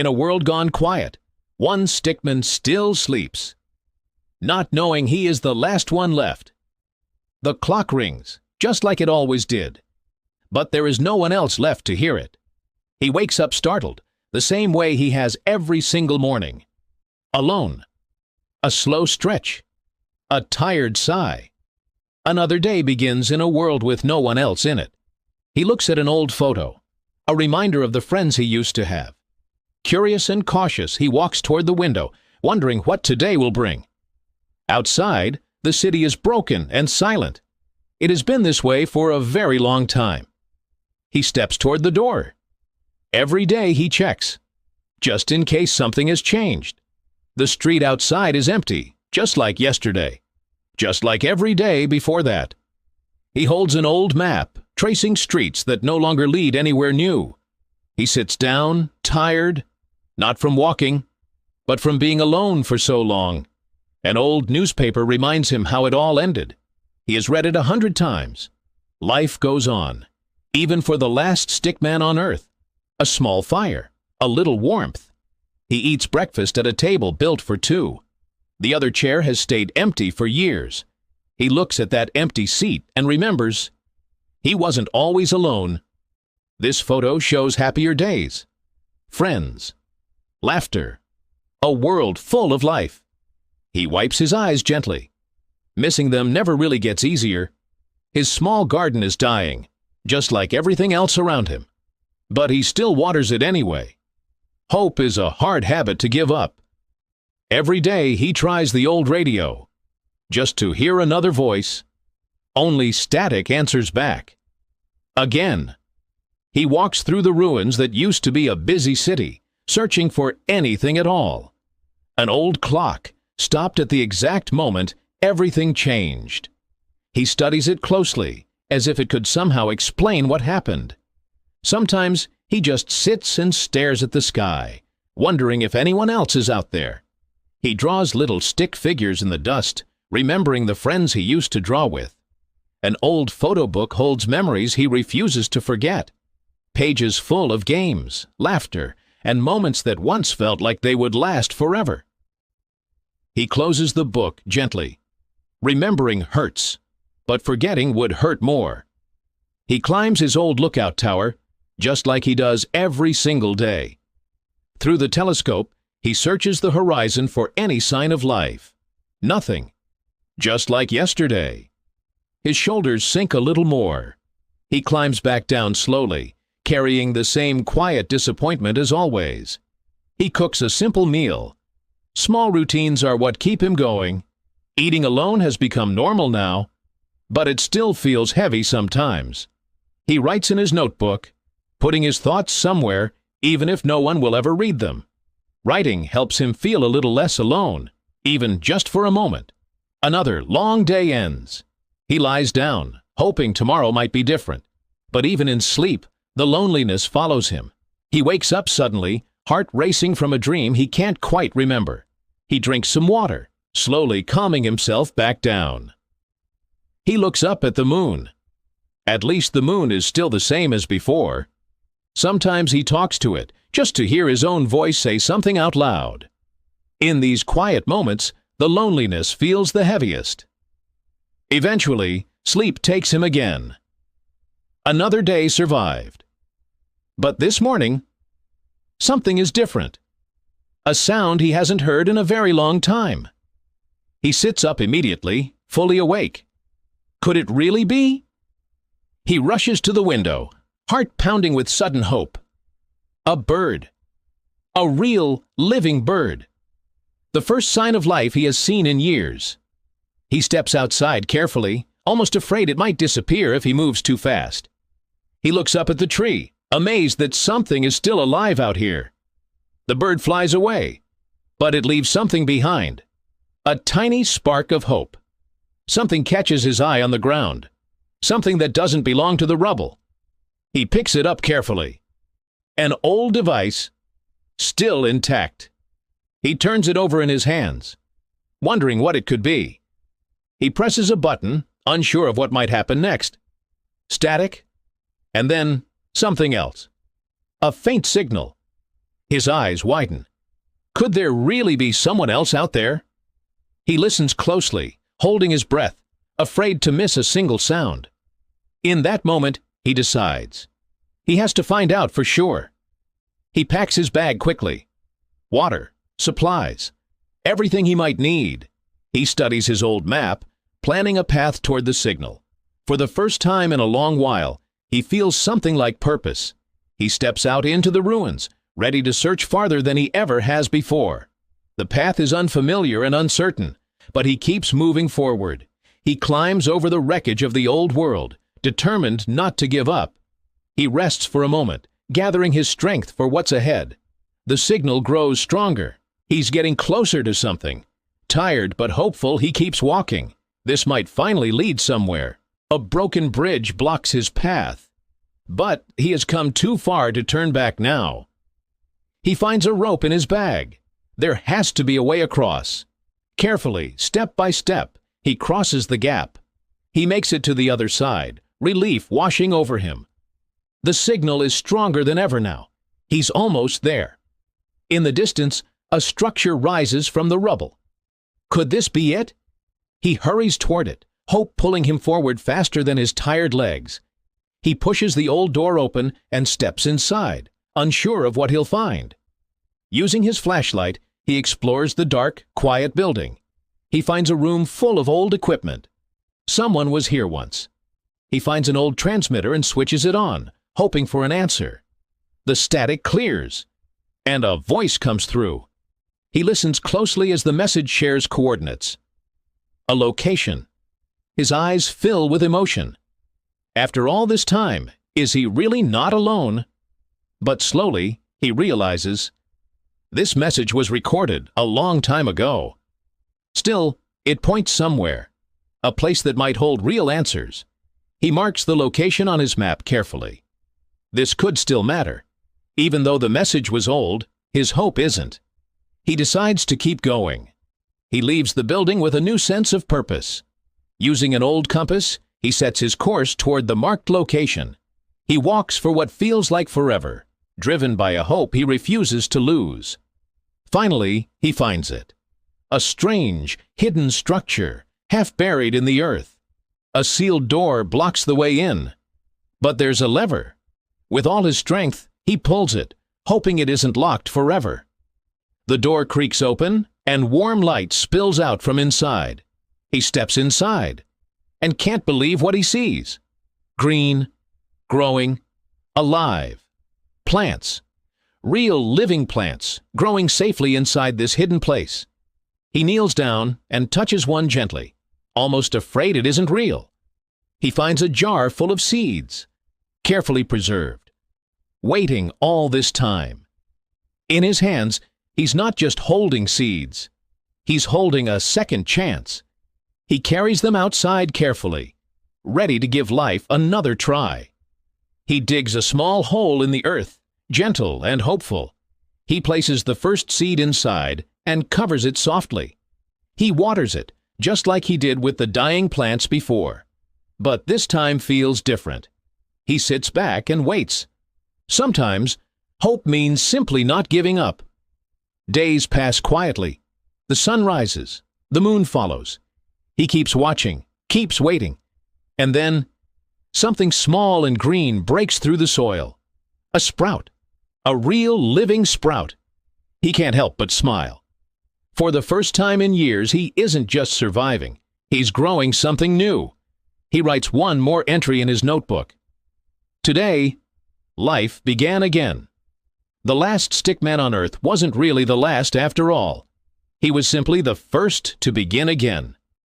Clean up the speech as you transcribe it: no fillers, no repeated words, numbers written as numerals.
In a world gone quiet, one stickman still sleeps, not knowing he is the last one left. The clock rings, just like it always did, but there is no one else left to hear it. He wakes up startled, the same way he has every single morning. Alone. A slow stretch. A tired sigh. Another day begins in a world with no one else in it. He looks at an old photo, a reminder of the friends he used to have. Curious and cautious, he walks toward the window, wondering what today will bring. Outside, the city is broken and silent. It has been this way for a very long time. He steps toward the door. Every day he checks, just in case something has changed. The street outside is empty, just like yesterday, just like every day before that. He holds an old map, tracing streets that no longer lead anywhere new. He sits down, tired, not from walking, but from being alone for so long. An old newspaper reminds him how it all ended. He has read it 100 times. Life goes on, even for the last stickman on earth. A small fire, a little warmth. He eats breakfast at a table built for two. The other chair has stayed empty for years. He looks at that empty seat and remembers he wasn't always alone. This photo shows happier days, friends, laughter, a world full of life. He wipes his eyes gently. Missing them never really gets easier. His small garden is dying, just like everything else around him. But he still waters it anyway. Hope is a hard habit to give up. Every day he tries the old radio, just to hear another voice. Only static answers back. Again. He walks through the ruins that used to be a busy city, searching for anything at all. An old clock stopped at the exact moment everything changed. He studies it closely, as if it could somehow explain what happened. Sometimes he just sits and stares at the sky, wondering if anyone else is out there. He draws little stick figures in the dust, remembering the friends he used to draw with. An old photo book holds memories he refuses to forget. Pages full of games, laughter, and moments that once felt like they would last forever. He closes the book gently. Remembering hurts, but forgetting would hurt more. He climbs his old lookout tower, just like he does every single day. Through the telescope, he searches the horizon for any sign of life. Nothing. Just like yesterday. His shoulders sink a little more. He climbs back down slowly, carrying the same quiet disappointment as always. He cooks a simple meal. Small routines are what keep him going. Eating alone has become normal now, but it still feels heavy sometimes. He writes in his notebook, putting his thoughts somewhere, even if no one will ever read them. Writing helps him feel a little less alone, even just for a moment. Another long day ends. He lies down, hoping tomorrow might be different. But even in sleep, the loneliness follows him. He wakes up suddenly, heart racing from a dream he can't quite remember. He drinks some water, slowly calming himself back down. He looks up at the moon. At least the moon is still the same as before. Sometimes he talks to it, just to hear his own voice say something out loud. In these quiet moments, the loneliness feels the heaviest. Eventually, sleep takes him again. Another day survived. But this morning, something is different. A sound he hasn't heard in a very long time. He sits up immediately, fully awake. Could it really be? He rushes to the window, heart pounding with sudden hope. A bird. A real, living bird. The first sign of life he has seen in years. He steps outside carefully, almost afraid it might disappear if he moves too fast. He looks up at the tree, amazed that something is still alive out here. The bird flies away, but it leaves something behind. A tiny spark of hope. Something catches his eye on the ground. Something that doesn't belong to the rubble. He picks it up carefully. An old device, still intact. He turns it over in his hands, wondering what it could be. He presses a button, unsure of what might happen next. Static, and then something else. A faint signal. His eyes widen. Could there really be someone else out there? He listens closely, holding his breath, afraid to miss a single sound. In that moment, he decides. He has to find out for sure. He packs his bag quickly. Water, supplies, everything he might need. He studies his old map, planning a path toward the signal. For the first time in a long while, he feels something like purpose. He steps out into the ruins, ready to search farther than he ever has before. The path is unfamiliar and uncertain, but he keeps moving forward. He climbs over the wreckage of the old world, determined not to give up. He rests for a moment, gathering his strength for what's ahead. The signal grows stronger. He's getting closer to something. Tired but hopeful, he keeps walking. This might finally lead somewhere. A broken bridge blocks his path. But he has come too far to turn back now. He finds a rope in his bag. There has to be a way across. Carefully, step by step, he crosses the gap. He makes it to the other side, relief washing over him. The signal is stronger than ever now. He's almost there. In the distance, a structure rises from the rubble. Could this be it? He hurries toward it, hope pulling him forward faster than his tired legs. He pushes the old door open and steps inside, unsure of what he'll find. Using his flashlight, he explores the dark, quiet building. He finds a room full of old equipment. Someone was here once. He finds an old transmitter and switches it on, hoping for an answer. The static clears, and a voice comes through. He listens closely as the message shares coordinates. A location. His eyes fill with emotion. After all this time, is he really not alone? But slowly, he realizes this message was recorded a long time ago. Still, it points somewhere, a place that might hold real answers. He marks the location on his map carefully. This could still matter. Even though the message was old, his hope isn't. He decides to keep going. He leaves the building with a new sense of purpose. Using an old compass, he sets his course toward the marked location. He walks for what feels like forever, driven by a hope he refuses to lose. Finally, he finds it. A strange, hidden structure, half buried in the earth. A sealed door blocks the way in. But there's a lever. With all his strength, he pulls it, hoping it isn't locked forever. The door creaks open, and warm light spills out from inside. He steps inside, and can't believe what he sees. Green, growing, alive. Plants. Real living plants, growing safely inside this hidden place. He kneels down and touches one gently, almost afraid it isn't real. He finds a jar full of seeds, carefully preserved, waiting all this time. In his hands, he's not just holding seeds. He's holding a second chance. He carries them outside carefully, ready to give life another try. He digs a small hole in the earth, gentle and hopeful. He places the first seed inside and covers it softly. He waters it, just like he did with the dying plants before. But this time feels different. He sits back and waits. Sometimes, hope means simply not giving up. Days pass quietly. The sun rises. The moon follows. He keeps watching, keeps waiting. And then, something small and green breaks through the soil. A sprout. A real living sprout. He can't help but smile. For the first time in years, he isn't just surviving. He's growing something new. He writes one more entry in his notebook. Today, life began again. The last stickman on Earth wasn't really the last after all. He was simply the first to begin again.